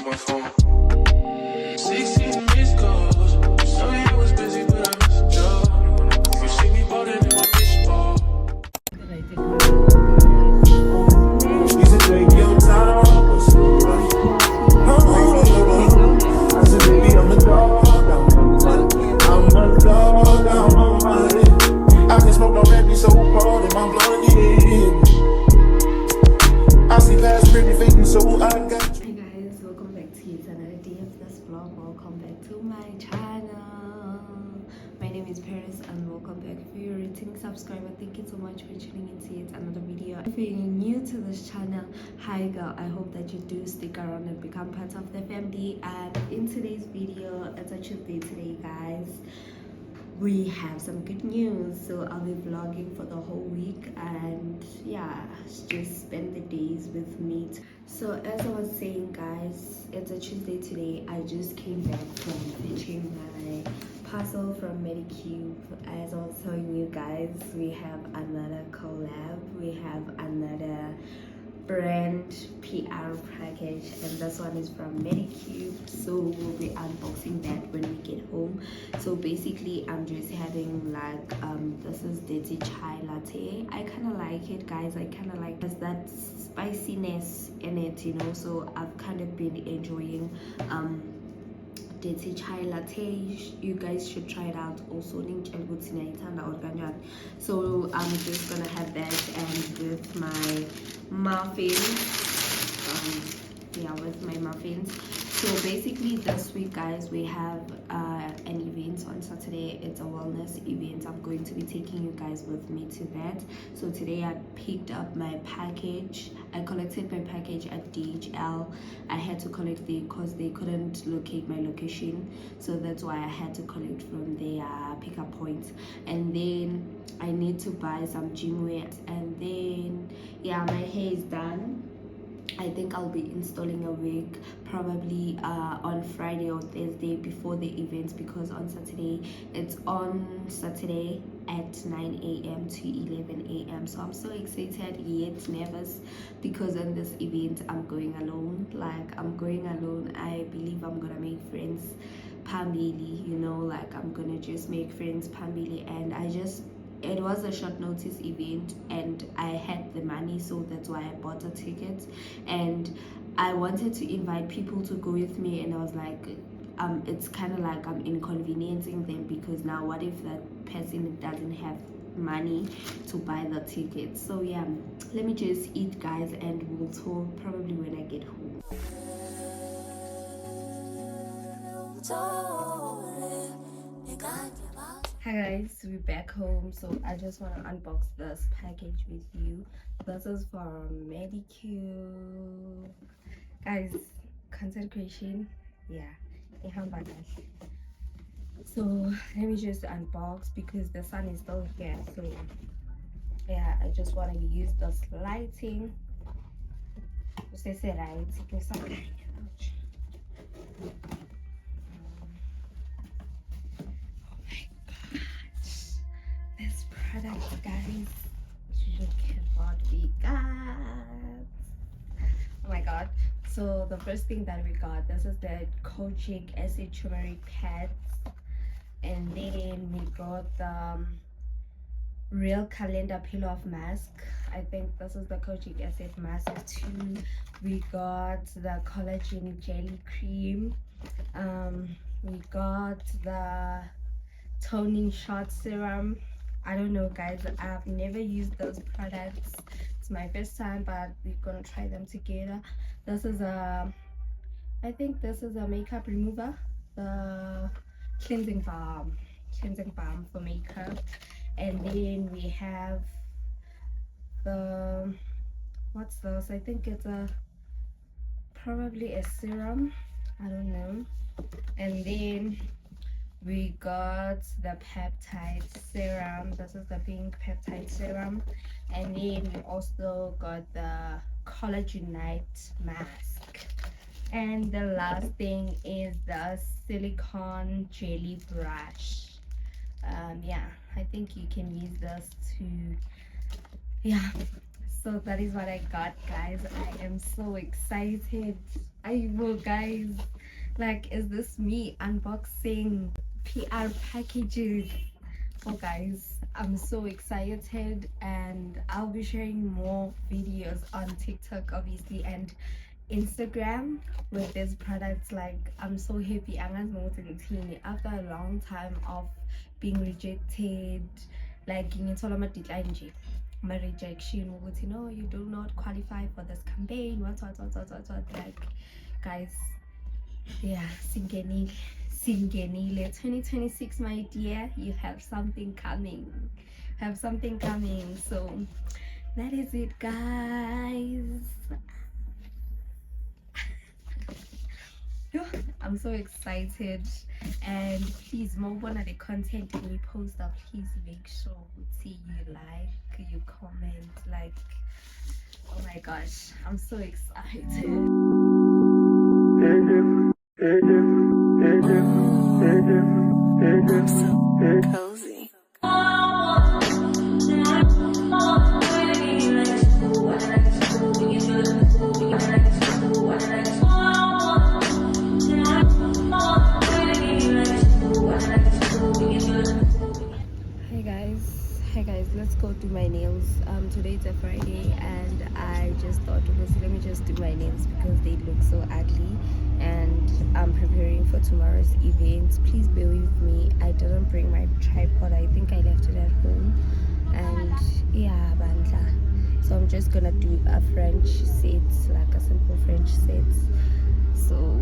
my phone. 16 missed calls. Sorry I was busy, but I missed a job. You see me ballin' in my bitch ball. You said take your time. I said baby I'm the dog. I'm the dog. I'm on my head. I can smoke already so cold in my blood. I see past pretty fading, so I got. Hey guys, welcome back to yet another day of this vlog. Welcome back to my channel. My name is Paris and welcome back. If you're a returning subscriber, thank you so much for tuning into yet another video. If you're new to this channel, hi girl, I hope that you do stick around and become part of the family. And in today's video, it's a Tuesday today guys, we have some good news. So I'll be vlogging for the whole week and yeah, just spend the days with me. So as I was saying guys, it's a Tuesday today. I just came back from fetching my parcel from MEDICUBE. As I was telling you guys, we have another collab, we have another brand PR package, and this one is from MEDICUBE, so we'll be unboxing that when we get home. So basically I'm just having like this is dirty chai latte. I kind of like it guys, I kind of like that spiciness in it, you know, so I've kind of been enjoying dirty chai latte. You guys should try it out also. So I'm just gonna have that and with my muffins, yeah, with my muffins. So basically this week guys, we have an event on Saturday. It's a wellness event. I'm going to be taking you guys with me to that. So today I picked up my package. I collected my package at DHL. I had to collect it because they couldn't locate my location, so that's why I had to collect from their pickup point. And then I need to buy some gym wear, and then yeah, my hair is done. I think I'll be installing a wig probably on Friday or Thursday before the event, because on Saturday, it's on Saturday at 9 a.m. to 11 a.m. So I'm so excited yet nervous, because on this event I'm going alone. Like I'm going alone. I believe I'm gonna make friends Pambili, you know, like I'm gonna just make friends Pambili. And it was a short notice event and I had the money, so that's why I bought a ticket. And I wanted to invite people to go with me, and I was like, it's kind of like I'm inconveniencing them, because now what if that person doesn't have money to buy the ticket? So yeah, let me just eat guys, and we'll talk probably when I get home. Hi guys, we're back home. So I just want to unbox this package with you. This is from MEDICUBE guys, content creation, yeah. So let me just unbox because the sun is still here. So yeah, I just want to use this lighting. This product guys, look at what we got. Oh my god. So the first thing that we got, this is the kojic acid turmeric pads, and then we got the real calendar peel off mask. I think this is the kojic acid mask too. We got the collagen jelly cream, we got the toning shot serum. I don't know guys, I've never used those products, it's my first time, but we're gonna try them together. This is I think this is a makeup remover, the cleansing balm for makeup. And then we have the, what's this? I think it's probably a serum, I don't know. And then we got the peptide serum. This is the pink peptide serum. And then we also got the collagen night mask. And the last thing is the silicone jelly brush. Yeah, I think you can use this to, yeah. So that is what I got, guys. I am so excited. I will, guys. Like, is this me unboxing PR packages? Oh, guys, I'm so excited, and I'll be sharing more videos on TikTok, obviously, and Instagram with these products. Like, I'm so happy. After a long time of being rejected, like my rejection, no, you do not qualify for this campaign, what, like, guys, yeah, singenile 2026, my dear, you have something coming, so that is it, guys. I'm so excited, and please, Mobona, the content we post up, please make sure you like, you comment, like, oh my gosh, I'm so excited. I'm so cozy. Hey guys, let's go do my nails. Today it's a Friday, and I just thought, let me just do my nails because they look so ugly, and I'm preparing for tomorrow's event. Please bear with me. I didn't bring my tripod. I think I left it at home, and yeah, bandla. So I'm just gonna do a French set, like a simple French set. So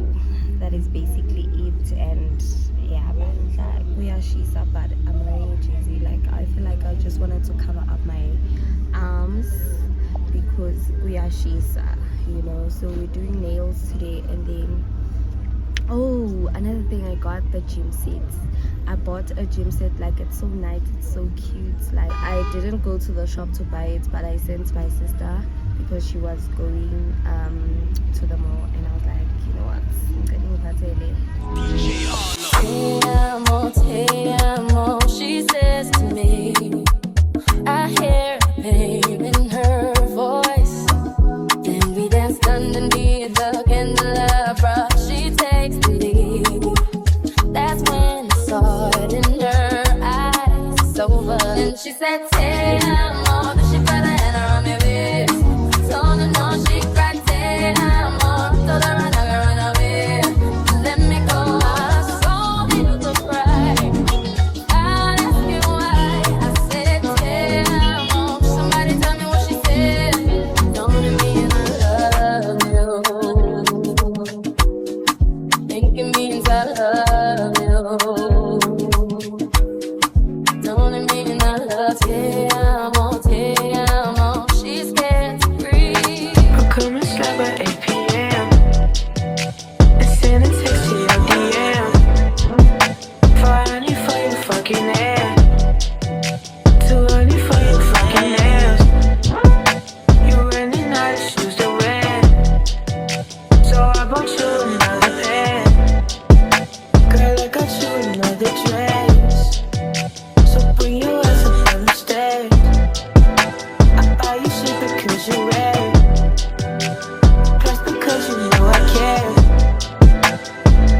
that is basically it, and yeah, bandla. We are Shisa, but I'm wearing a jersey. Like, I feel like I just wanted to cover up my arms because we are Shisa, you know. So we're doing nails today, and then oh, another thing, I got the gym sets. I bought a gym set. Like, it's so nice, it's so cute. Like, I didn't go to the shop to buy it, but I sent my sister because she was going to the mall, and I was like, you know what, Te amo, she says to me. I hear pain in her voice. Then we dance underneath the candelabra. She takes the lead. That's when I saw it in her eyes. It's over. And she said, te amo. Then she put her hand around my waist. So to know she cried, te amo. Told her I'm not gonna run away. Let me go. I saw you to cry. I'll ask you why. I said, te amo. Somebody tell me what she said. Don't mean I love you. Think it means I love you. Don't it mean I love you? Te amo. She's scared to breathe. I'll come and slap at 8 p.m. and send a text to your DM. $500 for your fucking ass, $200 for your fucking nails. You running out of shoes to wear, so I bought you another pair. Girl, I got you another dress, so bring your ass up on the stairs. I buy you shit because you're red, plus because you know I care.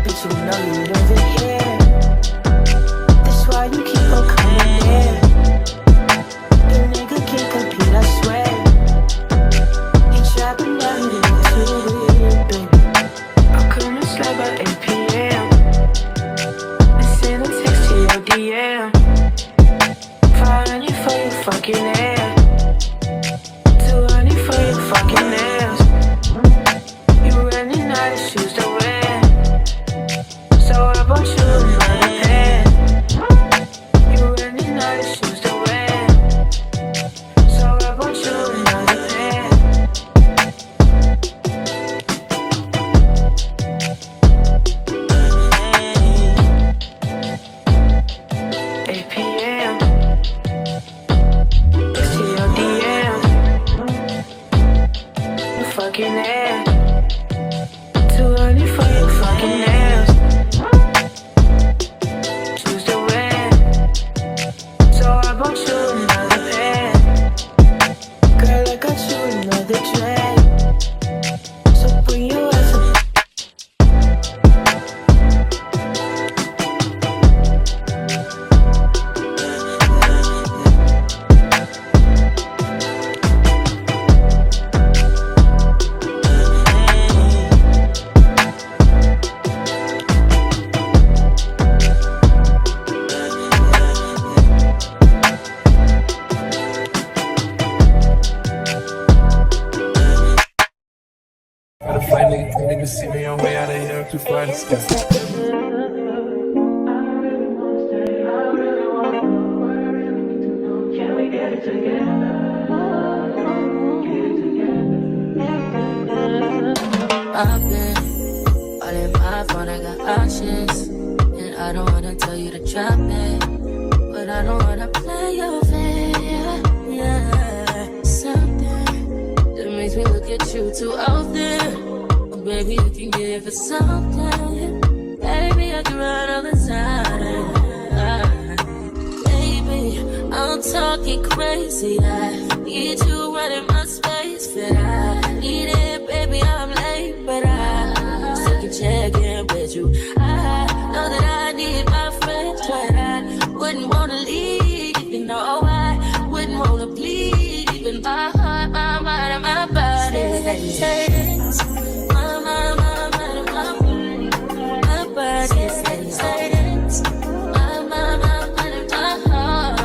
Bitch, you know you love it here. That's why you keep on coming here. The nigga can't compete, I swear. He trapping down into it, baby. I'll come and slap at 8 p.m. and send a text to your DM. $500 for your fucking hair, $200 for your fucking nails. You running out of shoes to wear, so I bought you another pair. You running out of shoes to wear, so I bought you another pair. 8 p.m. It's to your DM. Your fucking hair, $200 for your fucking nails. Shoes to wear, so I bought you another pair. Girl, I got you your way out of here to fly the sky. I've been all in my phone, I got options. And I don't wanna tell you to drop it, but I don't wanna play your fair. Yeah, something that makes me look at you too often. Oh, baby, you can give it something. Baby, I can run all the time. Baby, I'm talking crazy. I need you running my space, but I need it, baby. I'm late, but I still can check in with you. I know that I need my friends, but I wouldn't wanna leave. You know, I wouldn't wanna bleed. Even my heart, my mind, and my body. My mind, my mind, and my body. My body says my mind, my mind, and my heart.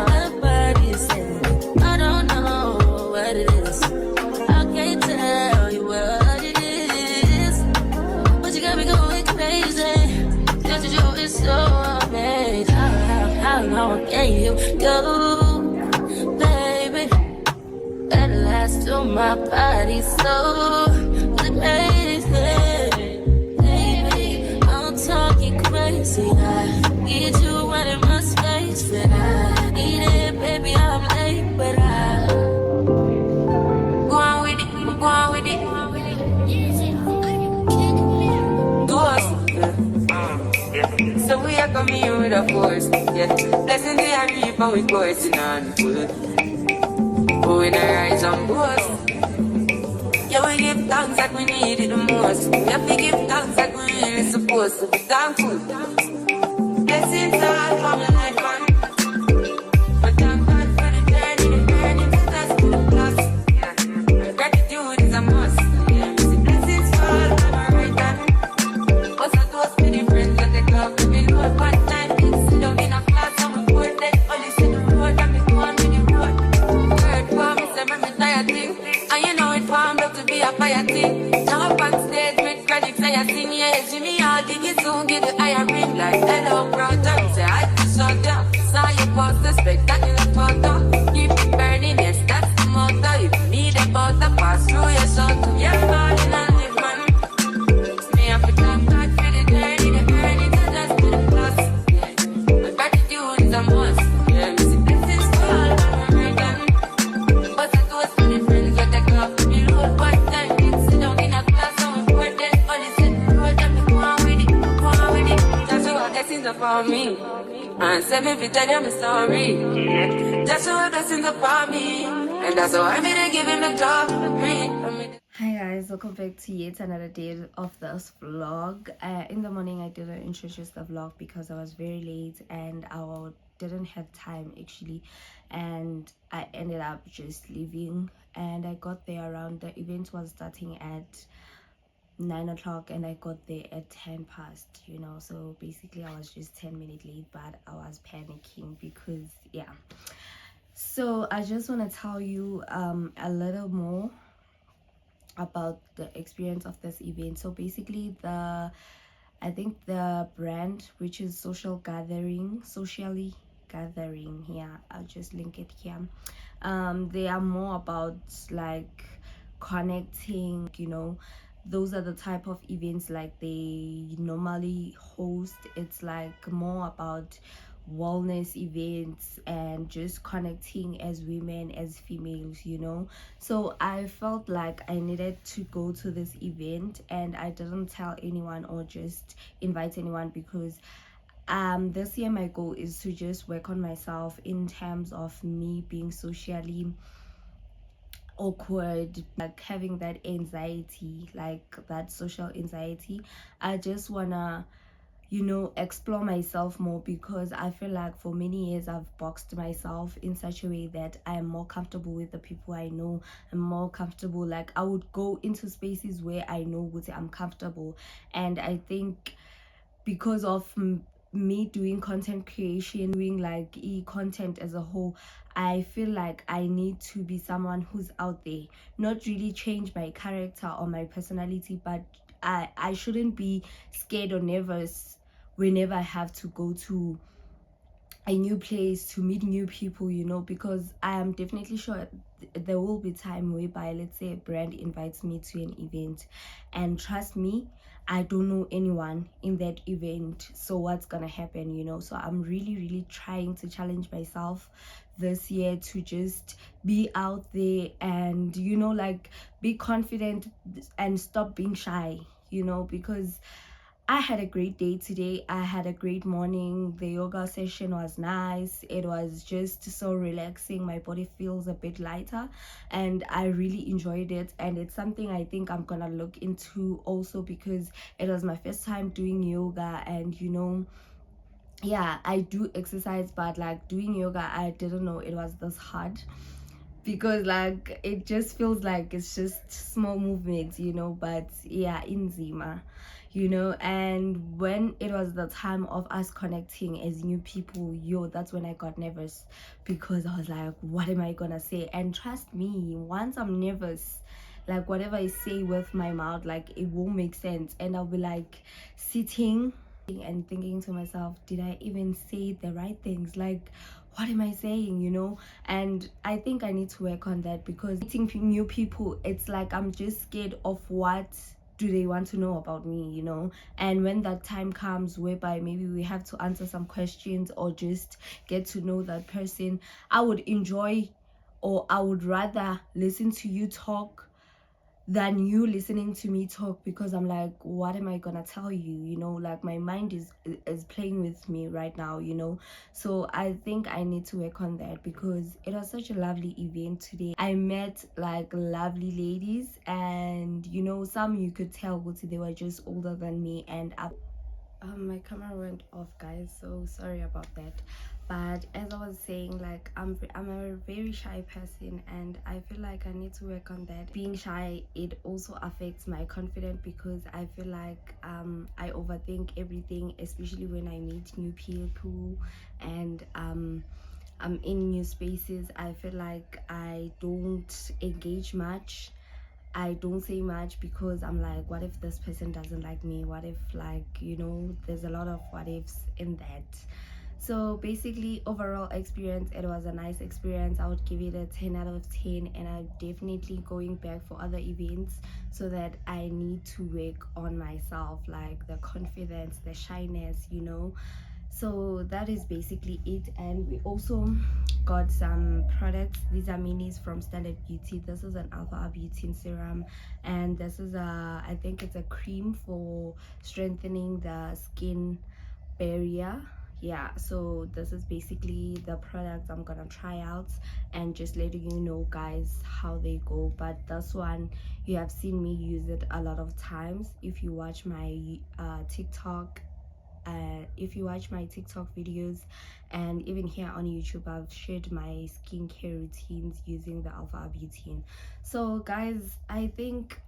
My body says I don't know what it is. I can't tell you what it is, but you got me going crazy. Just to you is so amazing. How long can you go, baby? At last, to my body so crazy. Baby, I'm talking crazy. I need you running my space, but I need it, baby. I'm late, but I go on with it, go on with it. Do us. So we are coming here with a force, yeah. Blessing the reaper with coursing on foot. But when I rise on boast, yeah, we give thanks like we need it the most. We have to give thanks like we really supposed to be thankful. Blessings all coming like man. But thank God for the journey to us to the plus. Yeah. Gratitude is a must. Yeah. See, blessings fall from my right hand. What's a toast to the friends that they love to be low part time. Sit down in a class and we pour that only see the road and me go on with the road. Word for me, say me tired thing. And you know it formed up to be a fire thing. Now up on stage with credits I sing. Yeah, Jimmy, I'll dig it soon, get the iron ring like hello, brother. Say I just shut down. Saw you post the spectacular photo. Keep it burning, yes, that's the motto. If you need a butter, pass through your son to your body and live, man. Me have to thank God for the journey to just to the plus. Yeah, but gratitude is a must. Yeah, me see blessings fall from my right hand. But I do it for the friends that take off the road. One time, sit down in a class and we pour that only sit the road and me go on with it, go on with it. That's what blessings are for me. And 7 feet tell you my story. That's what blessings are for me. And that's why I'm gonna give him the glory. Hi guys, welcome back to yet another day of this vlog. In the morning I didn't introduce the vlog because I was very late and I didn't have time actually, and I ended up just leaving, and I got there around, the event was starting at 9 o'clock and I got there at 10 past, you know, so basically I was just 10 minutes late, but I was panicking because yeah. So I just want to tell you a little more about the experience of this event. So basically I think the brand, which is socially gathering here, I'll just link it here. They are more about like connecting, you know. Those are the type of events like they normally host. It's like more about wellness events and just connecting as women, as females, you know. So I felt like I needed to go to this event, and I didn't tell anyone or just invite anyone because this year my goal is to just work on myself in terms of me being socially awkward, like having that anxiety, like that social anxiety. I just wanna, you know, explore myself more, because I feel like for many years I've boxed myself in such a way that I am more comfortable with the people I know. I'm more comfortable, like I would go into spaces where I know what I'm comfortable. And I think because of me doing content creation, doing like content as a whole, I feel like I need to be someone who's out there, not really change my character or my personality, but I shouldn't be scared or nervous whenever I have to go to a new place to meet new people, you know, because I am definitely sure there will be time whereby, let's say, a brand invites me to an event, and trust me, I don't know anyone in that event, so what's gonna happen, you know? So I'm really trying to challenge myself this year to just be out there and, you know, like, be confident and stop being shy, you know, because I had a great day today. I had a great morning. The yoga session was nice. It was just so relaxing. My body feels a bit lighter and I really enjoyed it. And it's something I think I'm gonna look into also, because it was my first time doing yoga. And you know, yeah, I do exercise, but like doing yoga, I didn't know it was this hard, because like it just feels like it's just small movements, you know, but yeah, in Zima, you know. And when it was the time of us connecting as new people, yo, that's when I got nervous, because I was like, what am I gonna say? And trust me, once I'm nervous, like whatever I say with my mouth, like it won't make sense, and I'll be like sitting and thinking to myself, did I even say the right things? Like, what am I saying, you know? And I think I need to work on that, because meeting new people, it's like I'm just scared of what do they want to know about me, you know. And when that time comes whereby maybe we have to answer some questions or just get to know that person, I would enjoy, or I would rather listen to you talk than you listening to me talk, because I'm like, what am I gonna tell you, you know? Like my mind is playing with me right now, you know. So I think I need to work on that, because it was such a lovely event today. I met like lovely ladies, and you know, some you could tell they were just older than me. And my camera went off, guys, so sorry about that. But as I was saying, like I'm a very shy person, and I feel like I need to work on that. Being shy, it also affects my confidence, because I feel like I overthink everything, especially when I meet new people and I'm in new spaces. I feel like I don't engage much, I don't say much, because I'm like, what if this person doesn't like me? What if, like, you know, there's a lot of what ifs in that. So basically, overall experience, it was a nice experience. I would give it a 10 out of 10, and I'm definitely going back for other events, so that I need to work on myself, like the confidence, the shyness, you know. So that is basically it. And we also got some products. These are minis from Standard Beauty. This is an alpha butane serum, and this is I think it's a cream for strengthening the skin barrier. Yeah, so this is basically the products I'm gonna try out, and just letting you know, guys, how they go. But this one, you have seen me use it a lot of times. If you watch my TikTok, if you watch my TikTok videos, and even here on YouTube, I've shared my skincare routines using the alpha butane. So guys, I think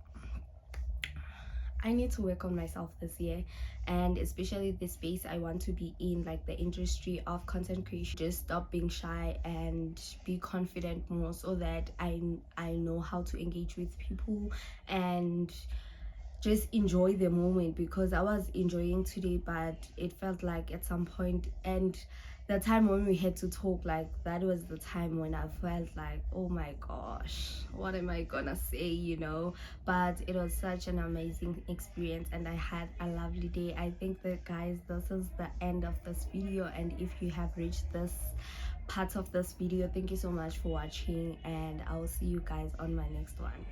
I need to work on myself this year, and especially the space I want to be in, like the industry of content creation. Just stop being shy and be confident more, so that I know how to engage with people and just enjoy the moment, because I was enjoying today, but it felt like at some point, and the time when we had to talk, like that was the time when I felt like, oh my gosh, what am I gonna say, you know. But it was such an amazing experience, and I had a lovely day. I think that, guys, this is the end of this video, and if you have reached this part of this video, thank you so much for watching, and I will see you guys on my next one.